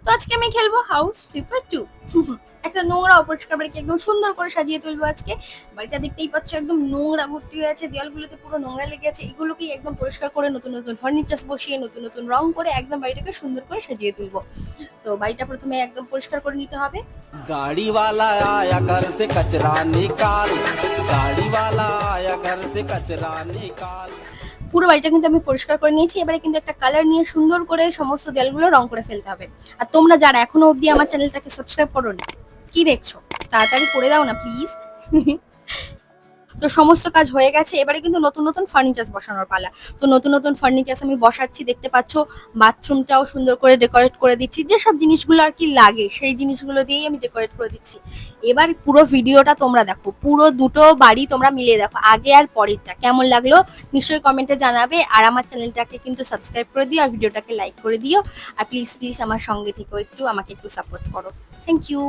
তো আজকে আমি খেলবো হাউস ফ্লিপার 2। একটা নোংরা অপরিষ্কার বাড়িকে একদম সুন্দর করে সাজিয়ে তুলবো আজকে। বাড়িটা দেখতেই পাচ্ছ একদম নোংরা ভর্তি হয়ে আছে, দেওয়ালগুলোতে পুরো নোংরা লেগে আছে। এগুলোকেই একদম পরিষ্কার করে নতুন নতুন ফার্নিচার বসিয়ে নতুন নতুন রং করে একদম বাড়িটাকে সুন্দর করে সাজিয়ে তুলবো। তো বাড়িটা প্রথমে একদম পরিষ্কার করে নিতে হবে। गाड़ी वाला आया घर से कचरा निकाल, गाड़ी वाला आया घर से कचरा निकाल। পুরো বাড়িটা কিন্তু আমি পরিষ্কার করে নিয়েছি। এবারে কিন্তু একটা কালার নিয়ে সুন্দর করে সমস্ত দেয়ালগুলো রং করে ফেলতে হবে। আর তোমরা যারা এখনো অবধি আমার চ্যানেলটাকে সাবস্ক্রাইব করোনি, কি দেখছো? তাড়াতাড়ি করে দাও না প্লিজ। তো সমস্ত কাজ হয়ে গেছে, এবারে কিন্তু নতুন নতুন ফার্নিচার বসানোর পালা। তো নতুন নতুন ফার্নিচার আমি বসাচ্ছি, দেখতে পাচ্ছ। বাথরুমটাও সুন্দর করে ডেকোরেট করে দিচ্ছি, যেসব জিনিসগুলো আর কি লাগে সেই জিনিসগুলো দিয়েই আমি ডেকোরেট করে দিচ্ছি। এবার পুরো ভিডিওটা তোমরা দেখো, পুরো দুটো বাড়ি তোমরা মিলিয়ে দেখো, আগে আর পরেরটা কেমন লাগলো নিশ্চয়ই কমেন্টে জানাবে। আর আমার চ্যানেলটাকে কিন্তু সাবস্ক্রাইব করে দিও আর ভিডিওটাকে লাইক করে দিও। আর প্লিজ প্লিজ আমার সঙ্গে থেকেও একটু, আমাকে একটু সাপোর্ট করো। Thank you.